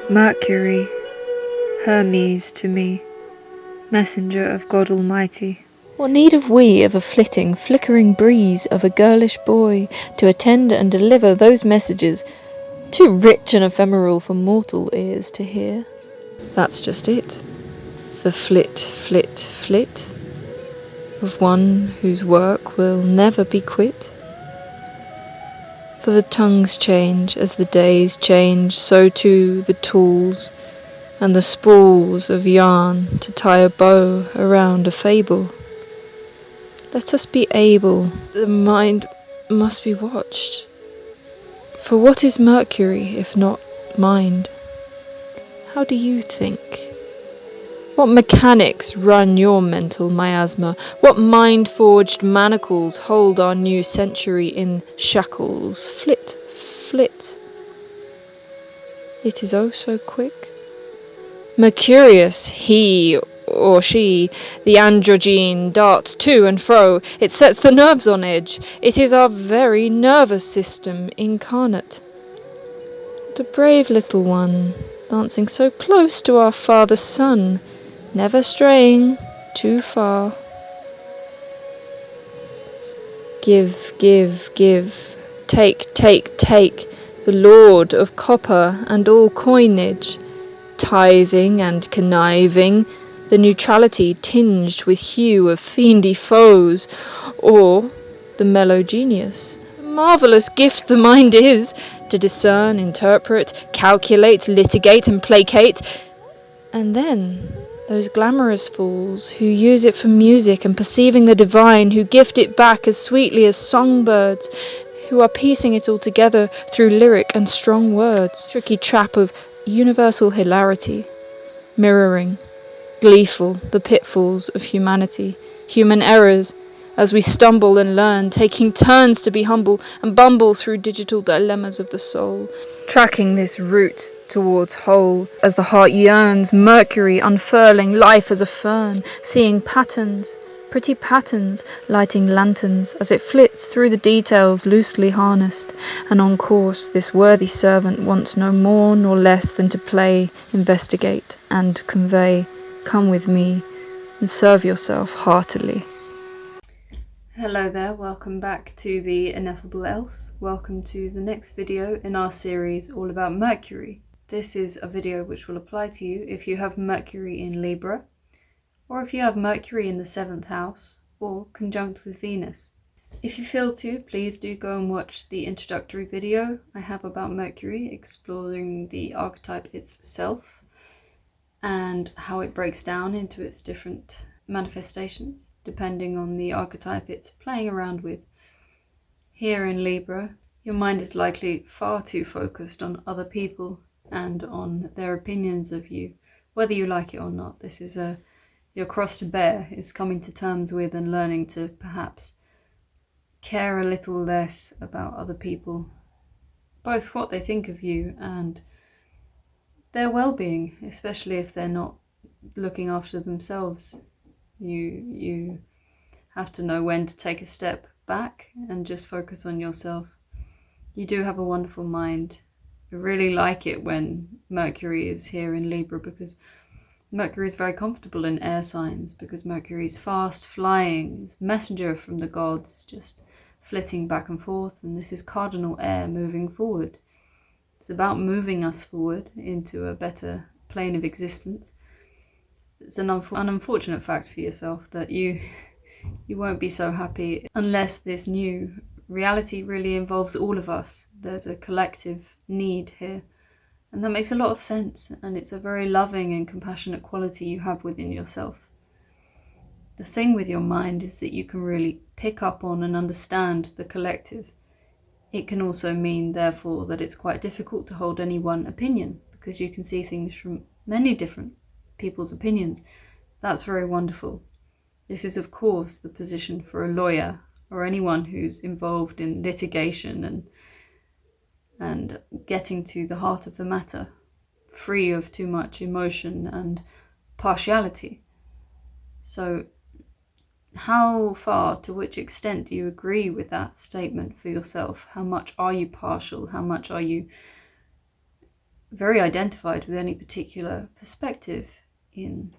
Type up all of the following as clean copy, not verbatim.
Mercury, Hermes to me, messenger of God Almighty. What need have we of a flitting, flickering breeze of a girlish boy to attend and deliver those messages, too rich and ephemeral for mortal ears to hear? That's just it. The flit, flit, flit of one whose work will never be quit. For the tongues change as the days change, so too the tools and the spools of yarn to tie a bow around a fable. Let us be able, the mind must be watched. For what is Mercury if not mind? How do you think? What mechanics run your mental miasma? What mind-forged manacles hold our new century in shackles? Flit, flit. It is oh so quick. Mercurius, he or she, the androgyne, darts to and fro. It sets the nerves on edge. It is our very nervous system incarnate. The brave little one, dancing so close to our father's sun, never straying too far. Give, give, give, take, take, take, the lord of copper and all coinage, tithing and conniving, the neutrality tinged with hue of fiendy foes, or the mellow genius. Marvellous gift the mind is, to discern, interpret, calculate, litigate and placate. And then those glamorous fools who use it for music and perceiving the divine, who gift it back as sweetly as songbirds, who are piecing it all together through lyric and strong words, tricky trap of universal hilarity, mirroring, gleeful, the pitfalls of humanity, human errors, as we stumble and learn, taking turns to be humble and bumble through digital dilemmas of the soul, tracking this route towards whole, as the heart yearns, Mercury unfurling life as a fern, seeing patterns, pretty patterns, lighting lanterns as it flits through the details loosely harnessed, and on course this worthy servant wants no more nor less than to play, investigate, and convey. Come with me and serve yourself heartily. Hello there, welcome back to the Ineffableelse. Welcome to the next video in our series all about Mercury. This is a video which will apply to you if you have Mercury in Libra, or if you have Mercury in the 7th house, or conjunct with Venus. If you feel to, please do go and watch the introductory video I have about Mercury, exploring the archetype itself and how it breaks down into its different manifestations depending on the archetype it's playing around with. Here in Libra, your mind is likely far too focused on other people and on their opinions of you, whether you like it or not. This is your cross to bear, is coming to terms with and learning to perhaps care a little less about other people, both what they think of you and their well-being, especially if they're not looking after themselves. You have to know when to take a step back and just focus on yourself. You do have a wonderful mind. I really like it when Mercury is here in Libra, because Mercury is very comfortable in air signs, because Mercury is fast flying, it's messenger from the gods, just flitting back and forth, and this is cardinal air moving forward. It's about moving us forward into a better plane of existence. It's an unfortunate fact for yourself that you won't be so happy unless this new reality really involves all of us. There's a collective need here, and that makes a lot of sense, and it's a very loving and compassionate quality you have within yourself. The thing with your mind is that you can really pick up on and understand the collective. It can also mean, therefore, that it's quite difficult to hold any one opinion, because you can see things from many different people's opinions. That's very wonderful. This is, of course, the position for a lawyer or anyone who's involved in litigation and getting to the heart of the matter, free of too much emotion and partiality. So how far, to which extent do you agree with that statement for yourself? How much are you partial? How much are you very identified with any particular perspective in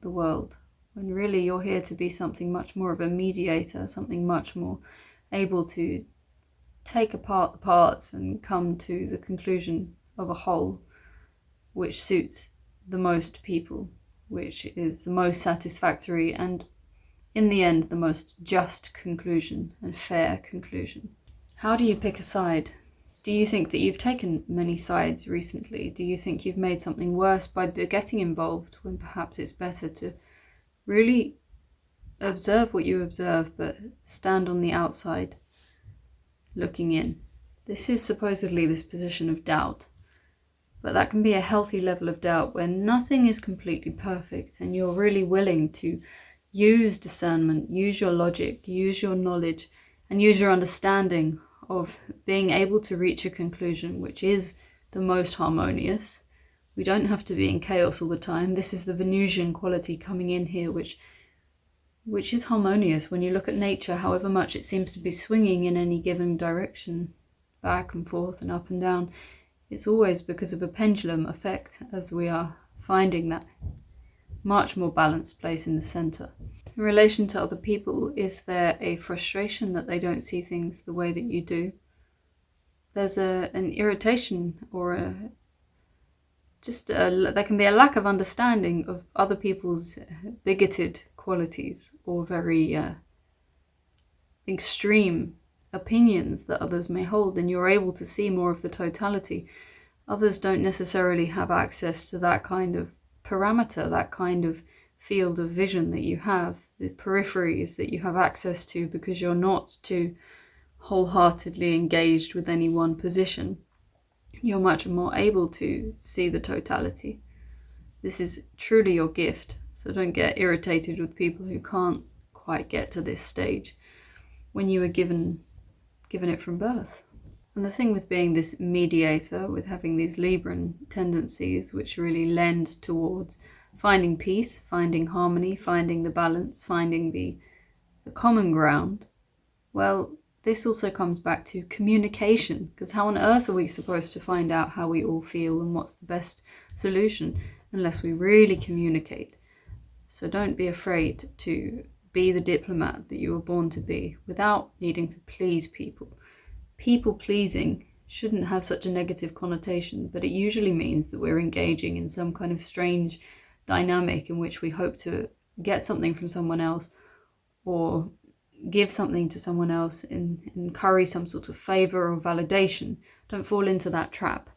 the world, when really you're here to be something much more of a mediator, something much more able to take apart the parts and come to the conclusion of a whole which suits the most people, which is the most satisfactory and in the end the most just conclusion and fair conclusion. How do you pick a side? Do you think that you've taken many sides recently? Do you think you've made something worse by getting involved, when perhaps it's better to really observe what you observe, but stand on the outside looking in? This is supposedly this position of doubt, but that can be a healthy level of doubt where nothing is completely perfect and you're really willing to use discernment, use your logic, use your knowledge, and use your understanding of being able to reach a conclusion which is the most harmonious. We don't have to be in chaos all the time. This is the Venusian quality coming in here, which is harmonious. When you look at nature, however much it seems to be swinging in any given direction, back and forth and up and down, it's always because of a pendulum effect, as we are finding that much more balanced place in the center. In relation to other people, is there a frustration that they don't see things the way that you do? There's an irritation, or there can be a lack of understanding of other people's bigoted qualities or very extreme opinions that others may hold, and you're able to see more of the totality. Others don't necessarily have access to that kind of parameter, that kind of field of vision that you have, the peripheries that you have access to, because you're not too wholeheartedly engaged with any one position. You're much more able to see the totality. This is truly your gift, so don't get irritated with people who can't quite get to this stage when you were given it from birth. And the thing with being this mediator, with having these Libran tendencies which really lend towards finding peace, finding harmony, finding the balance, finding the common ground, well, this also comes back to communication, because how on earth are we supposed to find out how we all feel and what's the best solution unless we really communicate? So don't be afraid to be the diplomat that you were born to be without needing to please people. People pleasing shouldn't have such a negative connotation, but it usually means that we're engaging in some kind of strange dynamic in which we hope to get something from someone else, or give something to someone else and curry some sort of favor or validation. Don't fall into that trap.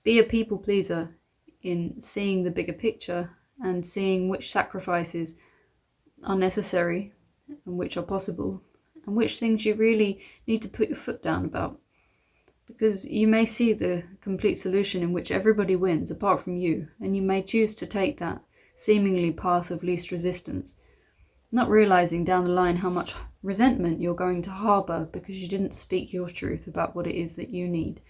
Be a people pleaser in seeing the bigger picture and seeing which sacrifices are necessary and which are possible, and which things you really need to put your foot down about. Because you may see the complete solution in which everybody wins apart from you, and you may choose to take that seemingly path of least resistance, not realizing down the line how much resentment you're going to harbor because you didn't speak your truth about what it is that you need.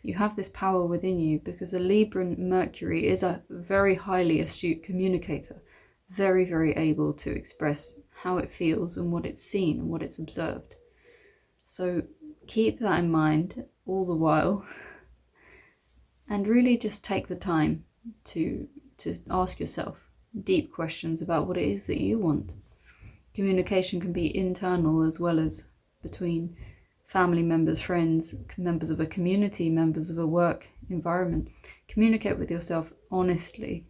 You have this power within you because a Libran Mercury is a very highly astute communicator, very, very able to express how it feels and what it's seen and what it's observed. So keep that in mind all the while, and really just take the time to ask yourself deep questions about what it is that you want. Communication can be internal as well as between family members, friends, members of a community, members of a work environment. Communicate with yourself honestly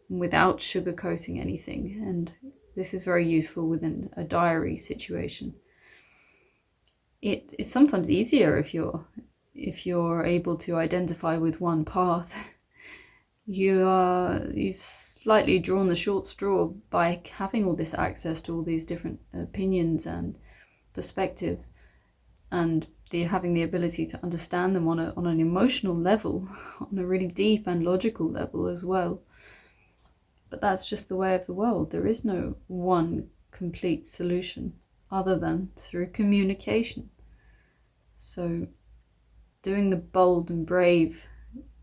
without sugarcoating anything, and this is very useful within a diary situation. It's sometimes easier if you're able to identify with one path. You've slightly drawn the short straw by having all this access to all these different opinions and perspectives, and having the ability to understand them on an emotional level, on a really deep and logical level as well. But that's just the way of the world. There is no one complete solution other than through communication. So doing the bold and brave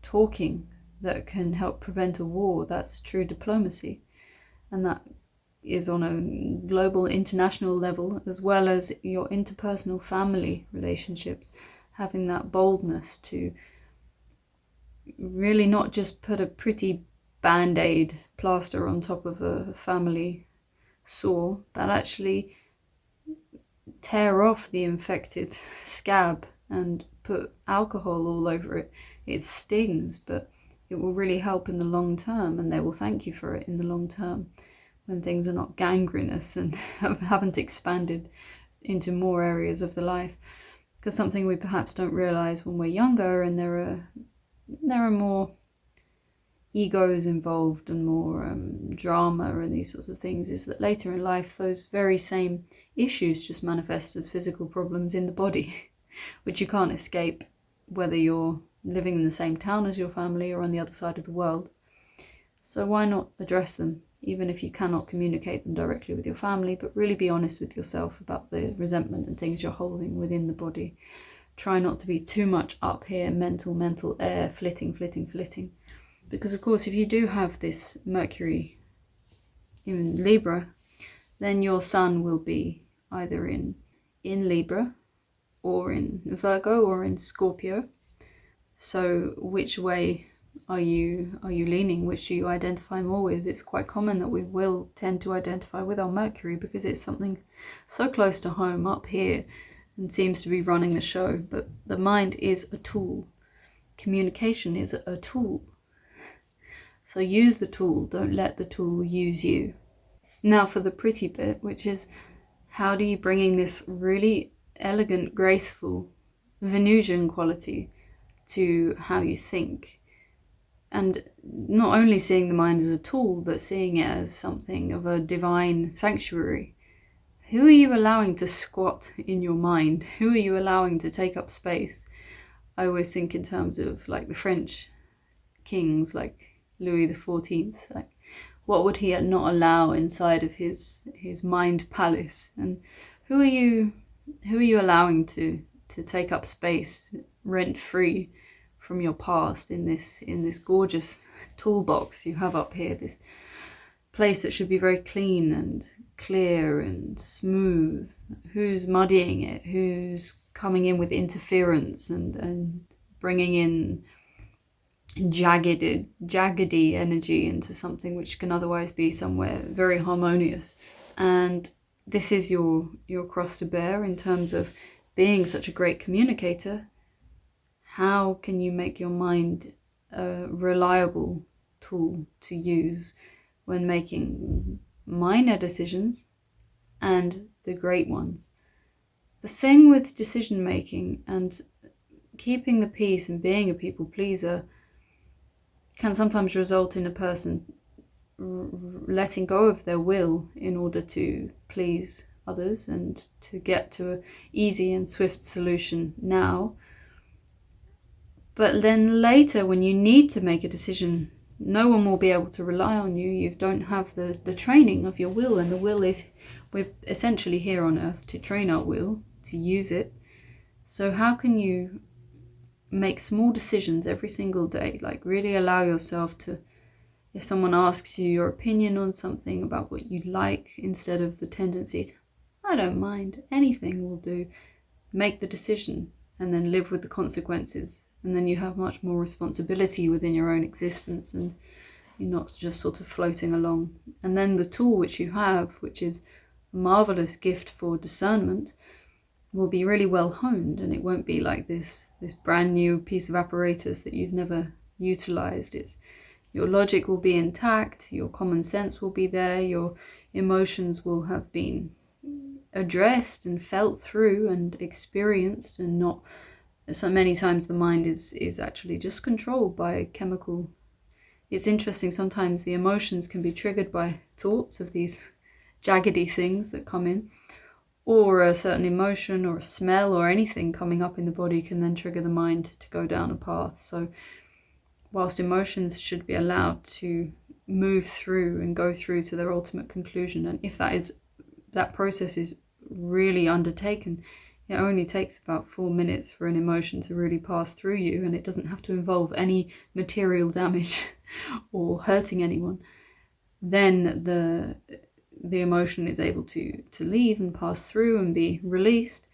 talking that can help prevent a war, that's true diplomacy. And that is on a global, international level, as well as your interpersonal family relationships, having that boldness to really not just put a pretty band-aid plaster on top of a family sore, but actually tear off the infected scab and put alcohol all over it. It stings, but it will really help in the long term, and they will thank you for it in the long term when things are not gangrenous and haven't expanded into more areas of the life. Because something we perhaps don't realize when we're younger, and there are more egos involved and more drama and these sorts of things, is that later in life those very same issues just manifest as physical problems in the body, which you can't escape whether you're living in the same town as your family or on the other side of the world. So why not address them, even if you cannot communicate them directly with your family, but really be honest with yourself about the resentment and things you're holding within the body. Try not to be too much up here, mental air, flitting. Because of course, if you do have this Mercury in Libra, then your sun will be either in Libra or in Virgo or in Scorpio. So which way are you leaning? Which do you identify more with? It's quite common that we will tend to identify with our Mercury because it's something so close to home up here and seems to be running the show. But the mind is a tool. Communication is a tool. So use the tool, don't let the tool use you. Now for the pretty bit, which is how do you bring in this really elegant, graceful Venusian quality to how you think? And not only seeing the mind as a tool, but seeing it as something of a divine sanctuary. Who are you allowing to squat in your mind? Who are you allowing to take up space? I always think in terms of like the French kings, like Louis XIV, like what would he not allow inside of his mind palace? And who are you allowing to take up space rent free from your past in this gorgeous toolbox you have up here, this place that should be very clean and clear and smooth? Who's muddying it? Who's coming in with interference and bringing in jaggedy energy into something which can otherwise be somewhere very harmonious? And this is your cross to bear in terms of being such a great communicator. How can you make your mind a reliable tool to use when making minor decisions and the great ones? The thing with decision making and keeping the peace and being a people pleaser can sometimes result in a person letting go of their will in order to please others and to get to an easy and swift solution now. But then later, when you need to make a decision, no one will be able to rely on you. You don't have the training of your will, and the will is, we're essentially here on earth to train our will, to use it. So how can you make small decisions every single day, like really allow yourself to, if someone asks you your opinion on something about what you like, instead of the tendency to, I don't mind, anything will do, make the decision and then live with the consequences. And then you have much more responsibility within your own existence and you're not just sort of floating along. And then the tool which you have, which is a marvelous gift for discernment, will be really well honed, and it won't be like this brand new piece of apparatus that you've never utilized. Your logic will be intact, your common sense will be there, your emotions will have been addressed and felt through and experienced, and not so many times the mind is actually just controlled by chemical. It's interesting, sometimes the emotions can be triggered by thoughts of these jaggedy things that come in, or a certain emotion or a smell or anything coming up in the body can then trigger the mind to go down a path. So whilst emotions should be allowed to move through and go through to their ultimate conclusion, and if that process is really undertaken, it only takes about 4 minutes for an emotion to really pass through you, and it doesn't have to involve any material damage or hurting anyone. Then the emotion is able to leave and pass through and be released,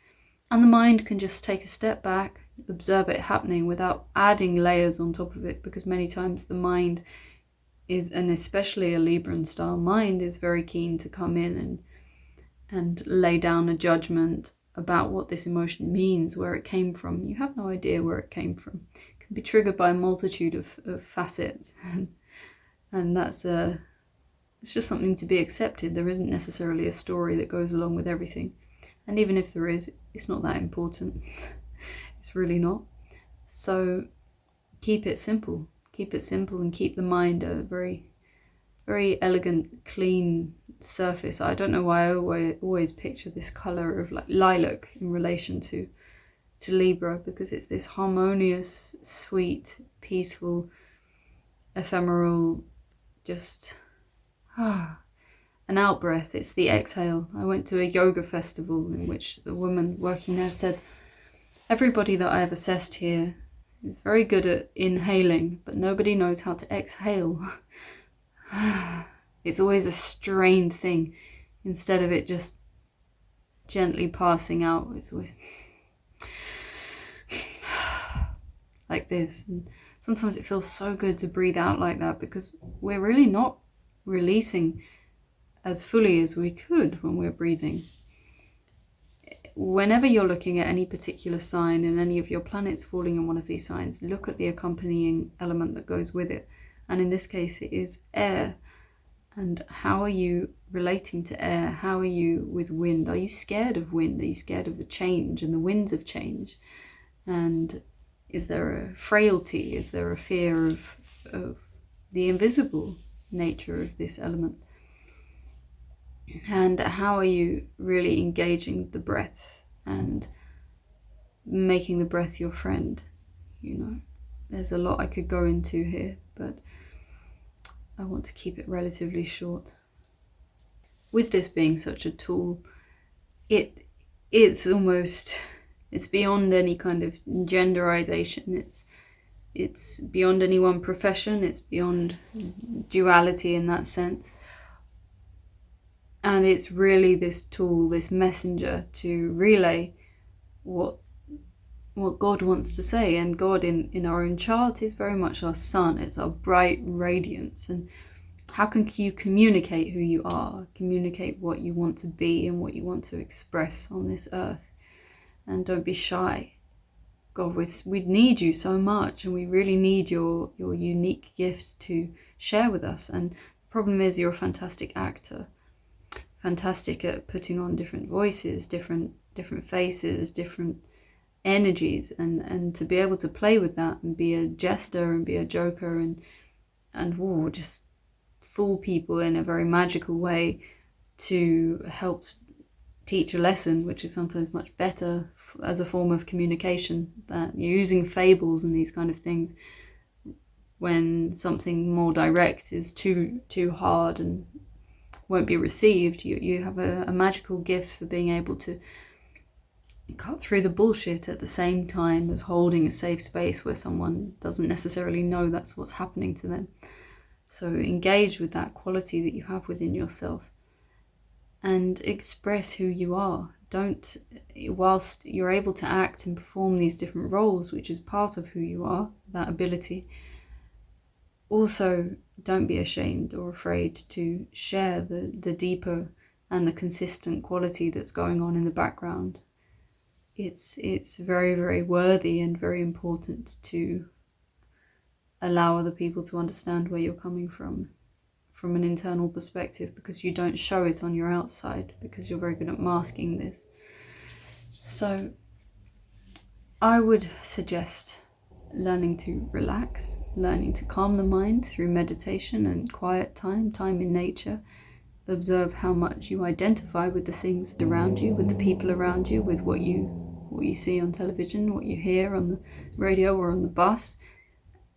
and the mind can just take a step back, observe it happening without adding layers on top of it, because many times the mind is, and especially a Libran style mind, is very keen to come in and lay down a judgment about what this emotion means, where it came from. You have no idea where it came from. It can be triggered by a multitude of facets, and that's it's just something to be accepted. There isn't necessarily a story that goes along with everything, and even if there is, it's not that important. It's really not. So keep it simple. Keep it simple and keep the mind a very, very elegant, clean surface. I don't know why I always picture this color of like lilac in relation to Libra, because it's this harmonious, sweet, peaceful, ephemeral, just an out breath. It's the exhale. I went to a yoga festival in which the woman working there said, everybody that I have assessed here is very good at inhaling, but nobody knows how to exhale. It's always a strained thing. Instead of it just gently passing out, it's always like this. And sometimes it feels so good to breathe out like that, because we're really not releasing as fully as we could when we're breathing. Whenever you're looking at any particular sign and any of your planets falling in one of these signs, look at the accompanying element that goes with it. And in this case, it is air. And how are you relating to air? How are you with wind? Are you scared of wind? Are you scared of the change and the winds of change? And is there a frailty? Is there a fear of the invisible nature of this element? And how are you really engaging the breath and making the breath your friend? You know, there's a lot I could go into here, but I want to keep it relatively short. With this being such a tool, it's beyond any kind of genderization. It's beyond any one profession. It's beyond duality in that sense. And it's really this tool, this messenger to relay what God wants to say. And God in our own chart is very much our sun. It's our bright radiance. And how can you communicate who you are, communicate what you want to be and what you want to express on this earth? And don't be shy. God, we need you so much, and we really need your unique gift to share with us. And the problem is, you're a fantastic actor, fantastic at putting on different voices, different faces, different energies, and to be able to play with that and be a jester and be a joker and just fool people in a very magical way to help teach a lesson, which is sometimes much better as a form of communication. That you're using fables and these kind of things when something more direct is too hard and won't be received. You have a magical gift for being able to cut through the bullshit at the same time as holding a safe space where someone doesn't necessarily know that's what's happening to them. So engage with that quality that you have within yourself and express who you are. Don't, whilst you're able to act and perform these different roles, which is part of who you are, that ability, also don't be ashamed or afraid to share the deeper and the consistent quality that's going on in the background. It's very, very worthy and very important to allow other people to understand where you're coming from an internal perspective, because you don't show it on your outside, because you're very good at masking this. So I would suggest learning to relax, learning to calm the mind through meditation and quiet time in nature. Observe how much you identify with the things around you, with the people around you, with what you see on television, what you hear on the radio or on the bus,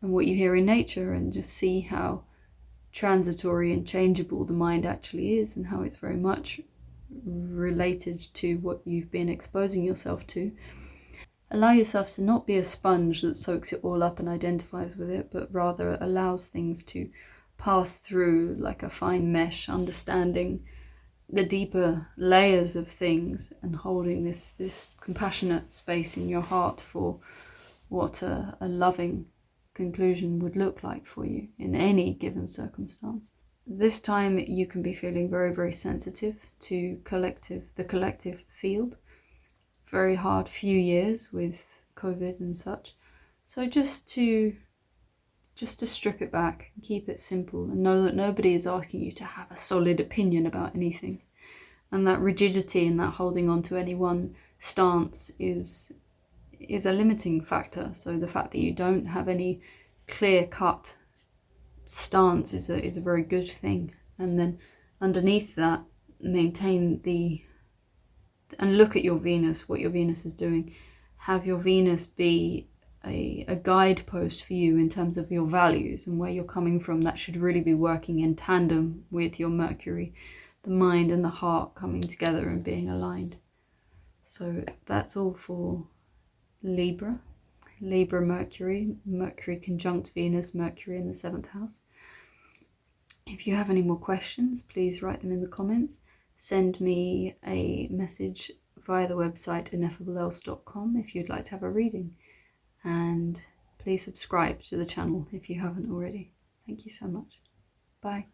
and what you hear in nature, and just see how transitory and changeable the mind actually is, and how it's very much related to what you've been exposing yourself to. Allow yourself to not be a sponge that soaks it all up and identifies with it, but rather allows things to pass through like a fine mesh, understanding the deeper layers of things and holding this compassionate space in your heart for what a loving conclusion would look like for you in any given circumstance. This time you can be feeling very, very sensitive to the collective field. Very hard few years with COVID and such. So just to strip it back, keep it simple, and know that nobody is asking you to have a solid opinion about anything. And that rigidity and that holding on to any one stance is a limiting factor. So the fact that you don't have any clear-cut stance is a very good thing. And then underneath that, maintain and look at your Venus, what your Venus is doing. Have your Venus be a guidepost for you in terms of your values and where you're coming from. That should really be working in tandem with your Mercury, the mind and the heart coming together and being aligned. So that's all for Libra. Mercury conjunct Venus, Mercury in the 7th house. If you have any more questions, please write them in the comments. Send me a message via the website ineffableelse.com if you'd like to have a reading. And please subscribe to the channel if you haven't already. Thank you so much. Bye.